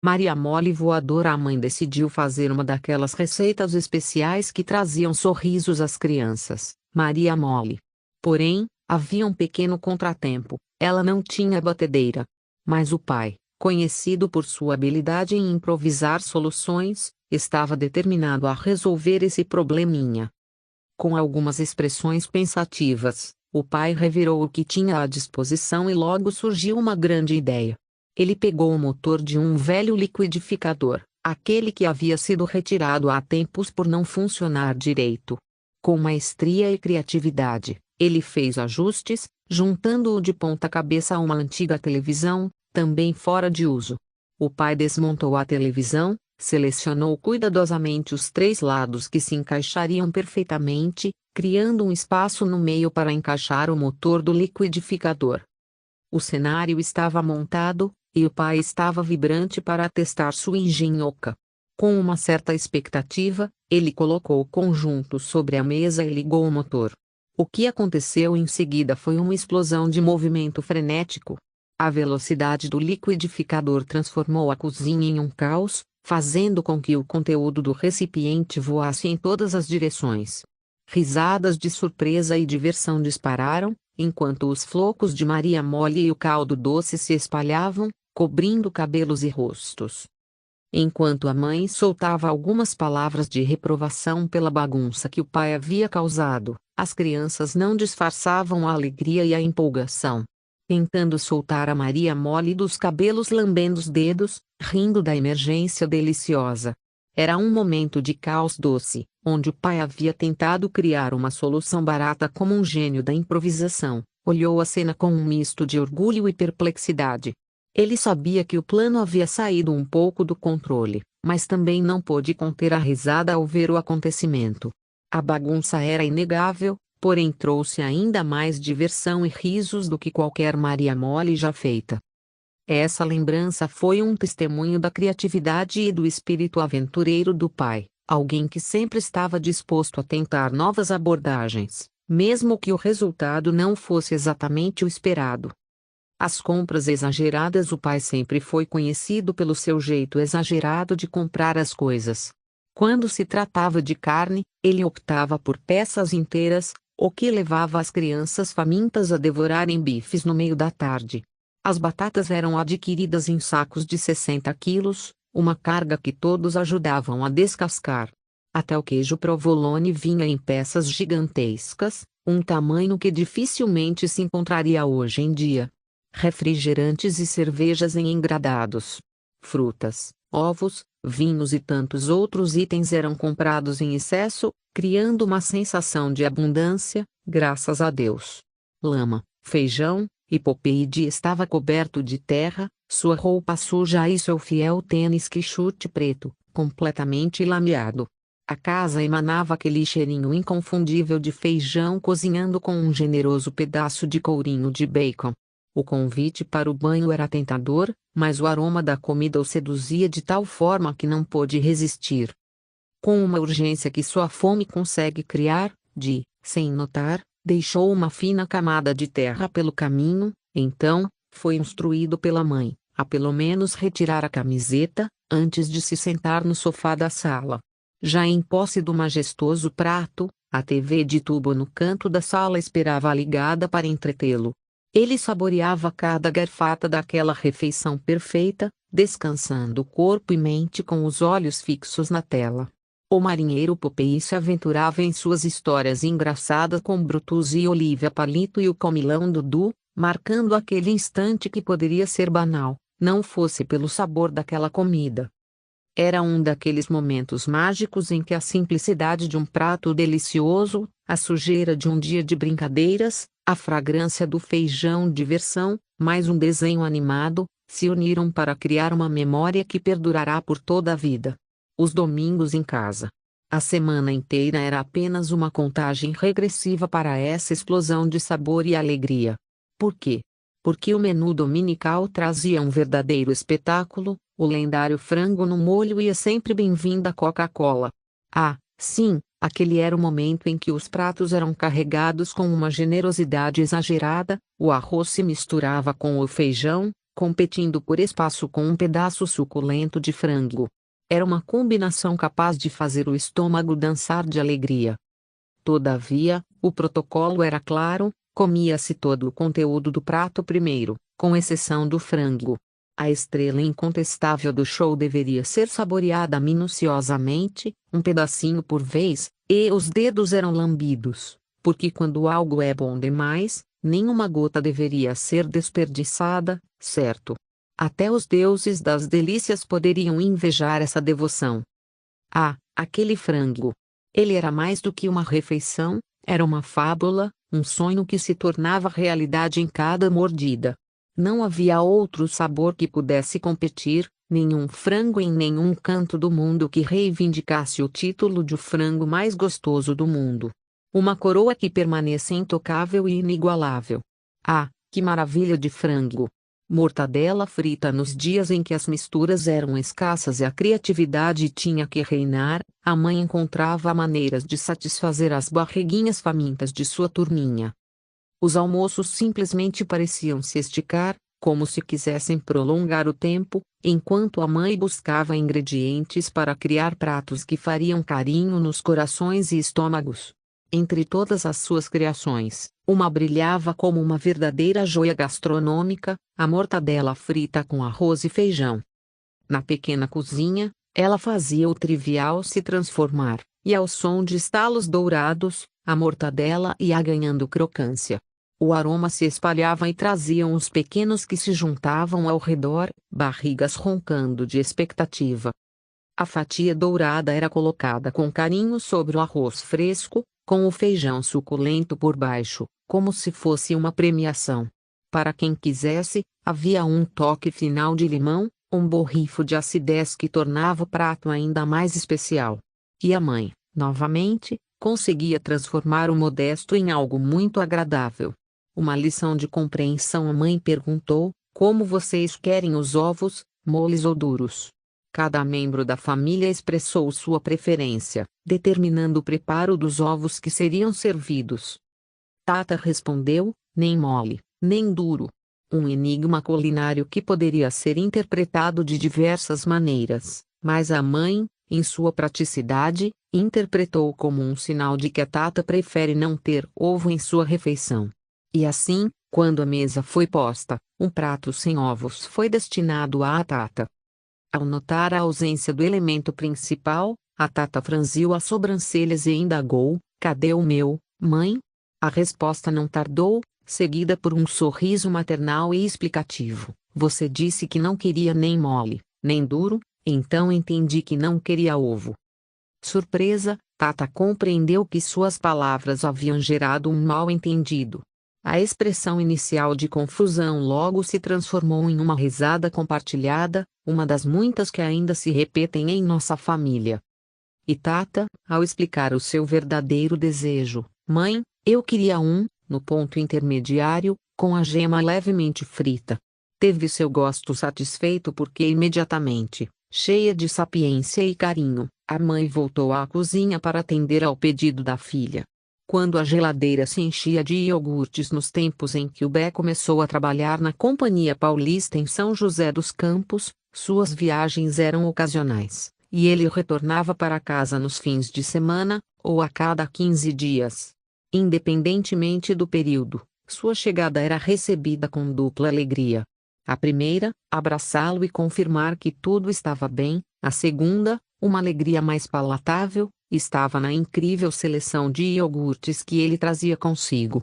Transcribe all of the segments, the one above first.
Maria Mole voadora. A mãe decidiu fazer uma daquelas receitas especiais que traziam sorrisos às crianças, Maria Mole. Porém, havia um pequeno contratempo: ela não tinha batedeira. Mas o pai, conhecido por sua habilidade em improvisar soluções, estava determinado a resolver esse probleminha. Com algumas expressões pensativas, o pai revirou o que tinha à disposição e logo surgiu uma grande ideia. Ele pegou o motor de um velho liquidificador, aquele que havia sido retirado há tempos por não funcionar direito. Com maestria e criatividade, ele fez ajustes, juntando-o de ponta cabeça a uma antiga televisão, também fora de uso. O pai desmontou a televisão, selecionou cuidadosamente os 3 lados que se encaixariam perfeitamente, criando um espaço no meio para encaixar o motor do liquidificador. O cenário estava montado, e o pai estava vibrante para testar sua engenhoca. Com uma certa expectativa, ele colocou o conjunto sobre a mesa e ligou o motor. O que aconteceu em seguida foi uma explosão de movimento frenético. A velocidade do liquidificador transformou a cozinha em um caos, fazendo com que o conteúdo do recipiente voasse em todas as direções. Risadas de surpresa e diversão dispararam, enquanto os flocos de Maria Mole e o caldo doce se espalhavam, cobrindo cabelos e rostos. Enquanto a mãe soltava algumas palavras de reprovação pela bagunça que o pai havia causado, as crianças não disfarçavam a alegria e a empolgação. Tentando soltar a Maria Mole dos cabelos, lambendo os dedos, rindo da emergência deliciosa. Era um momento de caos doce, onde o pai havia tentado criar uma solução barata como um gênio da improvisação. Olhou a cena com um misto de orgulho e perplexidade. Ele sabia que o plano havia saído um pouco do controle, mas também não pôde conter a risada ao ver o acontecimento. A bagunça era inegável, porém trouxe ainda mais diversão e risos do que qualquer Maria Mole já feita. Essa lembrança foi um testemunho da criatividade e do espírito aventureiro do pai, alguém que sempre estava disposto a tentar novas abordagens, mesmo que o resultado não fosse exatamente o esperado. As compras exageradas. O pai sempre foi conhecido pelo seu jeito exagerado de comprar as coisas. Quando se tratava de carne, ele optava por peças inteiras, o que levava as crianças famintas a devorarem bifes no meio da tarde. As batatas eram adquiridas em sacos de 60 quilos, uma carga que todos ajudavam a descascar. Até o queijo provolone vinha em peças gigantescas, um tamanho que dificilmente se encontraria hoje em dia. Refrigerantes e cervejas em engradados. Frutas, ovos, vinhos e tantos outros itens eram comprados em excesso, criando uma sensação de abundância, graças a Deus. Lama, feijão, e Popeye estava coberto de terra, sua roupa suja e seu fiel tênis chute preto, completamente lameado. A casa emanava aquele cheirinho inconfundível de feijão cozinhando com um generoso pedaço de courinho de bacon. O convite para o banho era tentador, mas o aroma da comida o seduzia de tal forma que não pôde resistir. Com uma urgência que só a fome consegue criar, sem notar, deixou uma fina camada de terra pelo caminho. Então, foi instruído pela mãe, a pelo menos retirar a camiseta, antes de se sentar no sofá da sala. Já em posse do majestoso prato, a TV de tubo no canto da sala esperava ligada para entretê-lo. Ele saboreava cada garfada daquela refeição perfeita, descansando corpo e mente com os olhos fixos na tela. O marinheiro Popeye se aventurava em suas histórias engraçadas com Brutus e Olivia Palito e o comilão Dudu, marcando aquele instante que poderia ser banal, não fosse pelo sabor daquela comida. Era um daqueles momentos mágicos em que a simplicidade de um prato delicioso, a sujeira de um dia de brincadeiras, a fragrância do feijão diversão, mais um desenho animado, se uniram para criar uma memória que perdurará por toda a vida. Os domingos em casa. A semana inteira era apenas uma contagem regressiva para essa explosão de sabor e alegria. Por quê? Porque o menu dominical trazia um verdadeiro espetáculo, o lendário frango no molho e a sempre bem-vinda Coca-Cola. Ah, sim, aquele era o momento em que os pratos eram carregados com uma generosidade exagerada, o arroz se misturava com o feijão, competindo por espaço com um pedaço suculento de frango. Era uma combinação capaz de fazer o estômago dançar de alegria. Todavia, o protocolo era claro: comia-se todo o conteúdo do prato primeiro, com exceção do frango. A estrela incontestável do show deveria ser saboreada minuciosamente, um pedacinho por vez, e os dedos eram lambidos, porque quando algo é bom demais, nenhuma gota deveria ser desperdiçada, certo? Até os deuses das delícias poderiam invejar essa devoção. Ah, aquele frango! Ele era mais do que uma refeição, era uma fábula, um sonho que se tornava realidade em cada mordida. Não havia outro sabor que pudesse competir, nenhum frango em nenhum canto do mundo que reivindicasse o título de o frango mais gostoso do mundo. Uma coroa que permaneça intocável e inigualável. Ah, que maravilha de frango! Mortadela frita nos dias em que as misturas eram escassas e a criatividade tinha que reinar, a mãe encontrava maneiras de satisfazer as barriguinhas famintas de sua turminha. Os almoços simplesmente pareciam se esticar, como se quisessem prolongar o tempo, enquanto a mãe buscava ingredientes para criar pratos que fariam carinho nos corações e estômagos. Entre todas as suas criações, uma brilhava como uma verdadeira joia gastronômica: a mortadela frita com arroz e feijão. Na pequena cozinha, ela fazia o trivial se transformar, e ao som de estalos dourados, a mortadela ia ganhando crocância. O aroma se espalhava e traziam os pequenos que se juntavam ao redor, barrigas roncando de expectativa. A fatia dourada era colocada com carinho sobre o arroz fresco, com o feijão suculento por baixo, como se fosse uma premiação. Para quem quisesse, havia um toque final de limão, um borrifo de acidez que tornava o prato ainda mais especial. E a mãe, novamente, conseguia transformar o modesto em algo muito agradável. Uma lição de compreensão. A mãe perguntou: como vocês querem os ovos, moles ou duros? Cada membro da família expressou sua preferência, determinando o preparo dos ovos que seriam servidos. Tata respondeu: nem mole, nem duro. Um enigma culinário que poderia ser interpretado de diversas maneiras, mas a mãe, em sua praticidade, interpretou como um sinal de que a Tata prefere não ter ovo em sua refeição. E assim, quando a mesa foi posta, um prato sem ovos foi destinado à Tata. Ao notar a ausência do elemento principal, a Tata franziu as sobrancelhas e indagou: cadê o meu, mãe? A resposta não tardou, seguida por um sorriso maternal e explicativo: você disse que não queria nem mole, nem duro, então entendi que não queria ovo. Surpresa, Tata compreendeu que suas palavras haviam gerado um mal-entendido. A expressão inicial de confusão logo se transformou em uma risada compartilhada, uma das muitas que ainda se repetem em nossa família. E Tata, ao explicar o seu verdadeiro desejo: mãe, eu queria no ponto intermediário, com a gema levemente frita. Teve seu gosto satisfeito porque imediatamente, cheia de sapiência e carinho, a mãe voltou à cozinha para atender ao pedido da filha. Quando a geladeira se enchia de iogurtes nos tempos em que o Bé começou a trabalhar na Companhia Paulista em São José dos Campos, suas viagens eram ocasionais, e ele retornava para casa nos fins de semana, ou a cada 15 dias. Independentemente do período, sua chegada era recebida com dupla alegria. A primeira, abraçá-lo e confirmar que tudo estava bem; a segunda, uma alegria mais palatável, estava na incrível seleção de iogurtes que ele trazia consigo.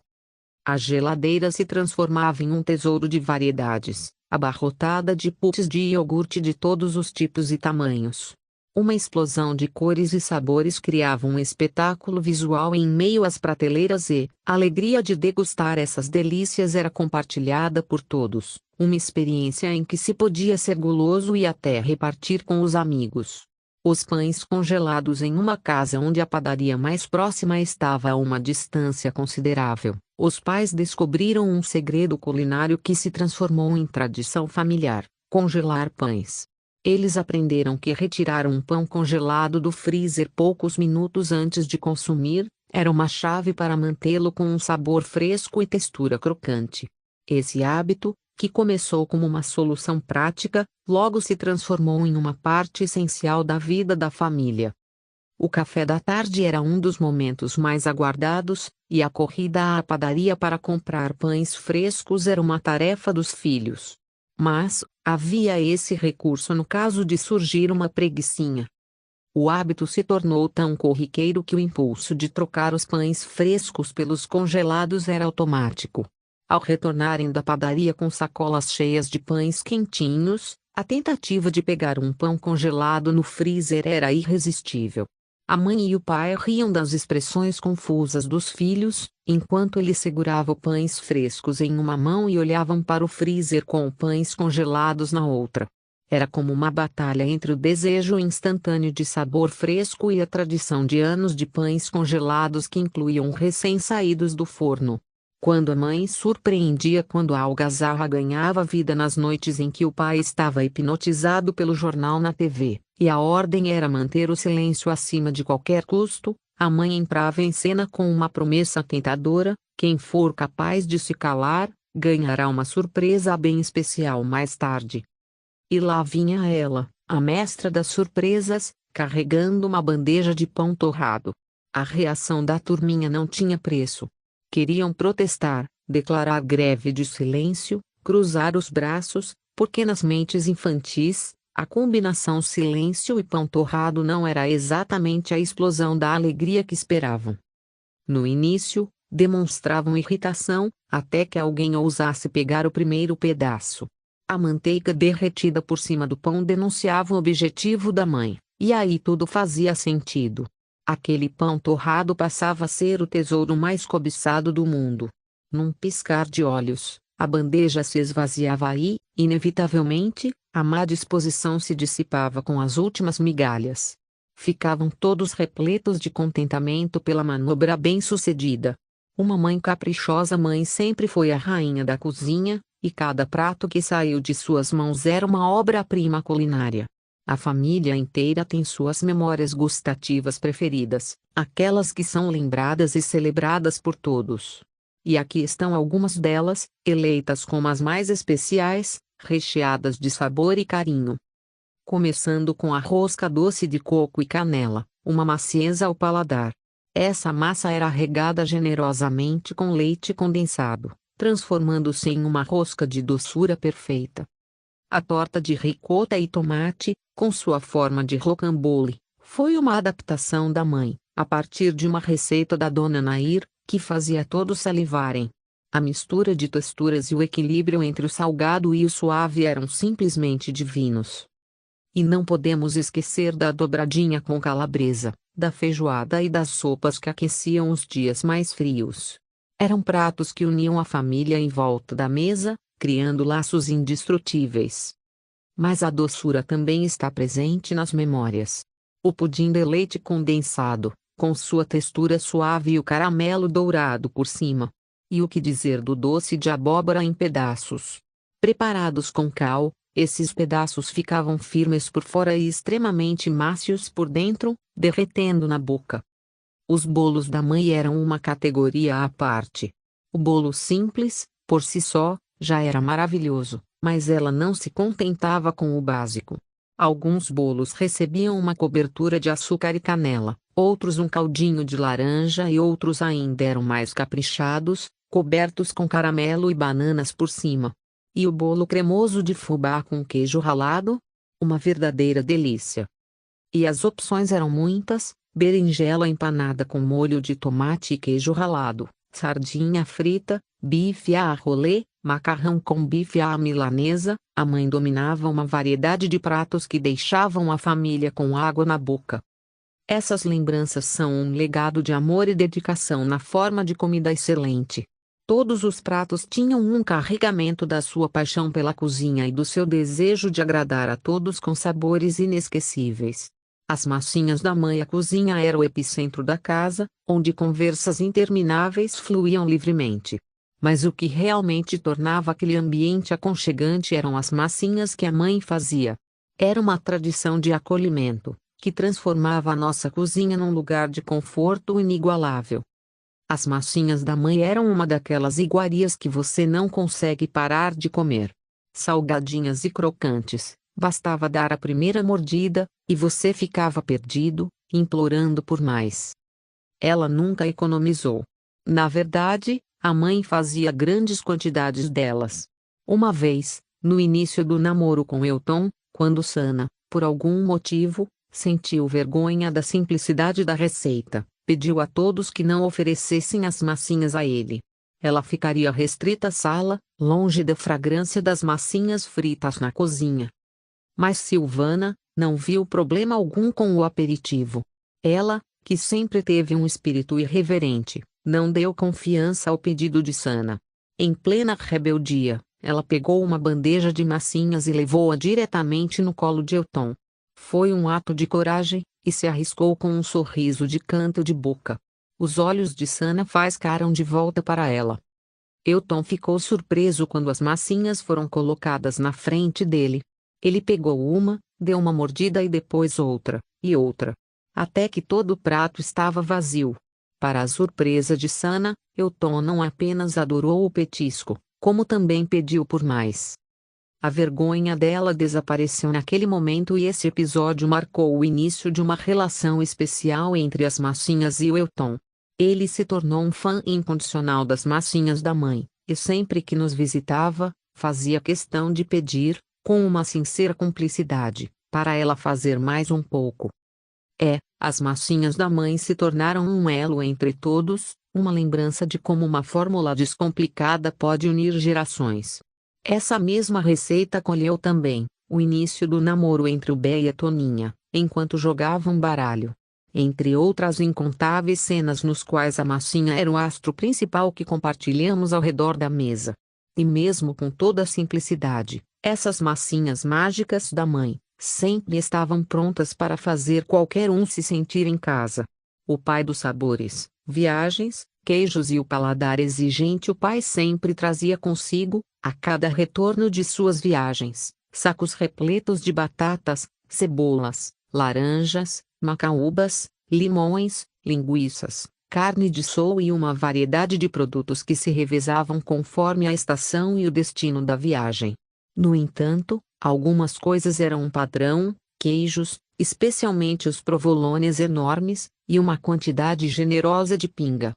A geladeira se transformava em um tesouro de variedades, abarrotada de potes de iogurte de todos os tipos e tamanhos. Uma explosão de cores e sabores criava um espetáculo visual em meio às prateleiras e a alegria de degustar essas delícias era compartilhada por todos, uma experiência em que se podia ser guloso e até repartir com os amigos. Os pães congelados em uma casa onde a padaria mais próxima estava a uma distância considerável. Os pais descobriram um segredo culinário que se transformou em tradição familiar: congelar pães. Eles aprenderam que retirar um pão congelado do freezer poucos minutos antes de consumir era uma chave para mantê-lo com um sabor fresco e textura crocante. Esse hábito, que começou como uma solução prática, logo se transformou em uma parte essencial da vida da família. O café da tarde era um dos momentos mais aguardados, e a corrida à padaria para comprar pães frescos era uma tarefa dos filhos. Mas, havia esse recurso no caso de surgir uma preguicinha. O hábito se tornou tão corriqueiro que o impulso de trocar os pães frescos pelos congelados era automático. Ao retornarem da padaria com sacolas cheias de pães quentinhos, a tentativa de pegar um pão congelado no freezer era irresistível. A mãe e o pai riam das expressões confusas dos filhos, enquanto ele segurava pães frescos em uma mão e olhavam para o freezer com pães congelados na outra. Era como uma batalha entre o desejo instantâneo de sabor fresco e a tradição de anos de pães congelados que incluíam recém-saídos do forno. Quando a mãe surpreendia quando a algazarra ganhava vida nas noites em que o pai estava hipnotizado pelo jornal na TV, e a ordem era manter o silêncio acima de qualquer custo, a mãe entrava em cena com uma promessa tentadora: quem for capaz de se calar, ganhará uma surpresa bem especial mais tarde. E lá vinha ela, a mestra das surpresas, carregando uma bandeja de pão torrado. A reação da turminha não tinha preço. Queriam protestar, declarar greve de silêncio, cruzar os braços, porque nas mentes infantis, a combinação silêncio e pão torrado não era exatamente a explosão da alegria que esperavam. No início, demonstravam irritação, até que alguém ousasse pegar o primeiro pedaço. A manteiga derretida por cima do pão denunciava o objetivo da mãe, e aí tudo fazia sentido. Aquele pão torrado passava a ser o tesouro mais cobiçado do mundo. Num piscar de olhos, a bandeja se esvaziava e, inevitavelmente, a má disposição se dissipava com as últimas migalhas. Ficavam todos repletos de contentamento pela manobra bem-sucedida. Uma mãe caprichosa mãe sempre foi a rainha da cozinha, e cada prato que saiu de suas mãos era uma obra-prima culinária. A família inteira tem suas memórias gustativas preferidas, aquelas que são lembradas e celebradas por todos. E aqui estão algumas delas, eleitas como as mais especiais, recheadas de sabor e carinho. Começando com a rosca doce de coco e canela, uma macieza ao paladar. Essa massa era regada generosamente com leite condensado, transformando-se em uma rosca de doçura perfeita. A torta de ricota e tomate, com sua forma de rocambole, foi uma adaptação da mãe, a partir de uma receita da dona Nair, que fazia todos salivarem. A mistura de texturas e o equilíbrio entre o salgado e o suave eram simplesmente divinos. E não podemos esquecer da dobradinha com calabresa, da feijoada e das sopas que aqueciam os dias mais frios. Eram pratos que uniam a família em volta da mesa, criando laços indestrutíveis. Mas a doçura também está presente nas memórias. O pudim de leite condensado, com sua textura suave e o caramelo dourado por cima. E o que dizer do doce de abóbora em pedaços? Preparados com cal, esses pedaços ficavam firmes por fora e extremamente mácios por dentro, derretendo na boca. Os bolos da mãe eram uma categoria à parte. O bolo simples, por si só, já era maravilhoso, mas ela não se contentava com o básico. Alguns bolos recebiam uma cobertura de açúcar e canela, outros um caldinho de laranja e outros ainda eram mais caprichados, cobertos com caramelo e bananas por cima. E o bolo cremoso de fubá com queijo ralado? Uma verdadeira delícia. E as opções eram muitas: berinjela empanada com molho de tomate e queijo ralado, sardinha frita, bife à rolê, macarrão com bife à milanesa. A mãe dominava uma variedade de pratos que deixavam a família com água na boca. Essas lembranças são um legado de amor e dedicação na forma de comida excelente. Todos os pratos tinham um carregamento da sua paixão pela cozinha e do seu desejo de agradar a todos com sabores inesquecíveis. As massinhas da mãe. A cozinha era o epicentro da casa, onde conversas intermináveis fluíam livremente. Mas o que realmente tornava aquele ambiente aconchegante eram as massinhas que a mãe fazia. Era uma tradição de acolhimento, que transformava a nossa cozinha num lugar de conforto inigualável. As massinhas da mãe eram uma daquelas iguarias que você não consegue parar de comer. Salgadinhas e crocantes, bastava dar a primeira mordida, e você ficava perdido, implorando por mais. Ela nunca economizou. Na verdade, a mãe fazia grandes quantidades delas. Uma vez, no início do namoro com Elton, quando Sana, por algum motivo, sentiu vergonha da simplicidade da receita, pediu a todos que não oferecessem as massinhas a ele. Ela ficaria restrita à sala, longe da fragrância das massinhas fritas na cozinha. Mas Silvana não viu problema algum com o aperitivo. Ela, que sempre teve um espírito irreverente, não deu confiança ao pedido de Sana. Em plena rebeldia, ela pegou uma bandeja de massinhas e levou-a diretamente no colo de Elton. Foi um ato de coragem, e se arriscou com um sorriso de canto de boca. Os olhos de Sana faiscaram de volta para ela. Elton ficou surpreso quando as massinhas foram colocadas na frente dele. Ele pegou uma, deu uma mordida e depois outra, e outra. Até que todo o prato estava vazio. Para a surpresa de Sana, Elton não apenas adorou o petisco, como também pediu por mais. A vergonha dela desapareceu naquele momento e esse episódio marcou o início de uma relação especial entre as massinhas e o Elton. Ele se tornou um fã incondicional das massinhas da mãe, e sempre que nos visitava, fazia questão de pedir, com uma sincera cumplicidade, para ela fazer mais um pouco. As massinhas da mãe se tornaram um elo entre todos, uma lembrança de como uma fórmula descomplicada pode unir gerações. Essa mesma receita colheu também o início do namoro entre o Bé e a Toninha, enquanto jogavam baralho. Entre outras incontáveis cenas nos quais a massinha era o astro principal que compartilhamos ao redor da mesa. E mesmo com toda a simplicidade, essas massinhas mágicas da mãe sempre estavam prontas para fazer qualquer um se sentir em casa. O pai dos sabores, viagens, queijos e o paladar exigente. O pai sempre trazia consigo, a cada retorno de suas viagens, sacos repletos de batatas, cebolas, laranjas, macaúbas, limões, linguiças, carne de sol e uma variedade de produtos que se revezavam conforme a estação e o destino da viagem. No entanto, algumas coisas eram um padrão: queijos, especialmente os provolones enormes, e uma quantidade generosa de pinga.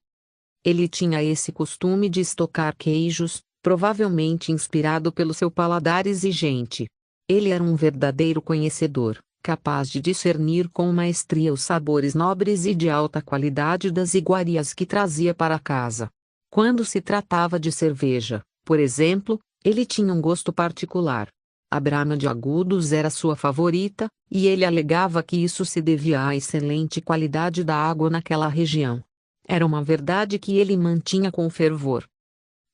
Ele tinha esse costume de estocar queijos, provavelmente inspirado pelo seu paladar exigente. Ele era um verdadeiro conhecedor, capaz de discernir com maestria os sabores nobres e de alta qualidade das iguarias que trazia para casa. Quando se tratava de cerveja, por exemplo, ele tinha um gosto particular. A Brahma de Agudos era sua favorita, e ele alegava que isso se devia à excelente qualidade da água naquela região. Era uma verdade que ele mantinha com fervor.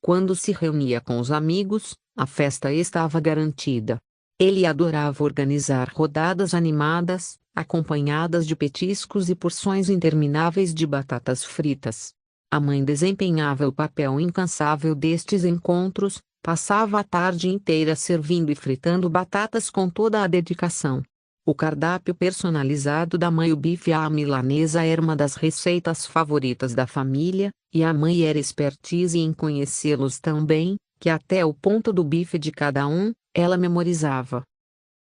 Quando se reunia com os amigos, a festa estava garantida. Ele adorava organizar rodadas animadas, acompanhadas de petiscos e porções intermináveis de batatas fritas. A mãe desempenhava o papel incansável destes encontros, passava a tarde inteira servindo e fritando batatas com toda a dedicação. O cardápio personalizado da mãe, o bife à milanesa, era uma das receitas favoritas da família, e a mãe era expertise em conhecê-los tão bem, que até o ponto do bife de cada um, ela memorizava.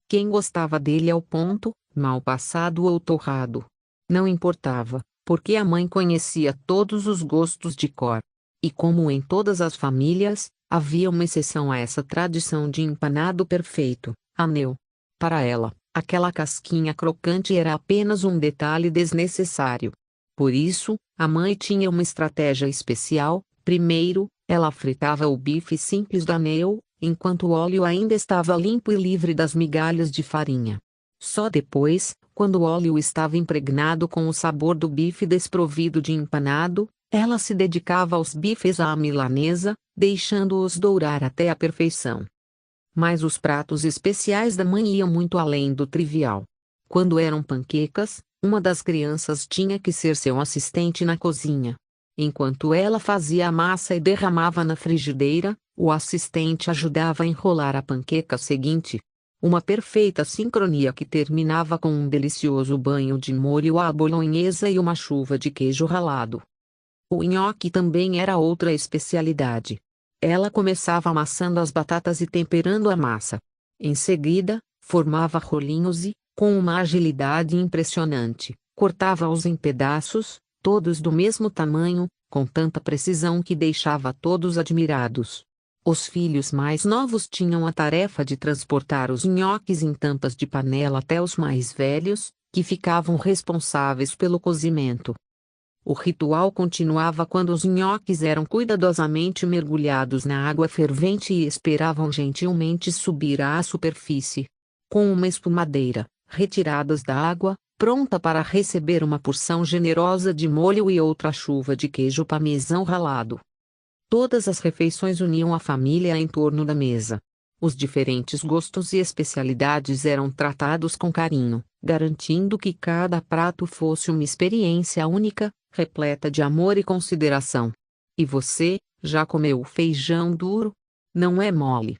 Quem gostava dele ao ponto, mal passado ou torrado. Não importava, porque a mãe conhecia todos os gostos de cor. E como em todas as famílias, havia uma exceção a essa tradição de empanado perfeito, anel. Para ela, aquela casquinha crocante era apenas um detalhe desnecessário. Por isso, a mãe tinha uma estratégia especial. Primeiro, ela fritava o bife simples da anel, enquanto o óleo ainda estava limpo e livre das migalhas de farinha. Só depois, quando o óleo estava impregnado com o sabor do bife desprovido de empanado, ela se dedicava aos bifes à milanesa, deixando-os dourar até a perfeição. Mas os pratos especiais da mãe iam muito além do trivial. Quando eram panquecas, uma das crianças tinha que ser seu assistente na cozinha. Enquanto ela fazia a massa e derramava na frigideira, o assistente ajudava a enrolar a panqueca seguinte. Uma perfeita sincronia que terminava com um delicioso banho de molho à bolonhesa e uma chuva de queijo ralado. O nhoque também era outra especialidade. Ela começava amassando as batatas e temperando a massa. Em seguida, formava rolinhos e, com uma agilidade impressionante, cortava-os em pedaços, todos do mesmo tamanho, com tanta precisão que deixava todos admirados. Os filhos mais novos tinham a tarefa de transportar os nhoques em tampas de panela até os mais velhos, que ficavam responsáveis pelo cozimento. O ritual continuava quando os nhoques eram cuidadosamente mergulhados na água fervente e esperavam gentilmente subir à superfície. Com uma espumadeira, retiradas da água, pronta para receber uma porção generosa de molho e outra chuva de queijo parmesão ralado. Todas as refeições uniam a família em torno da mesa. Os diferentes gostos e especialidades eram tratados com carinho, garantindo que cada prato fosse uma experiência única, repleta de amor e consideração. E você, já comeu o feijão duro? Não é mole.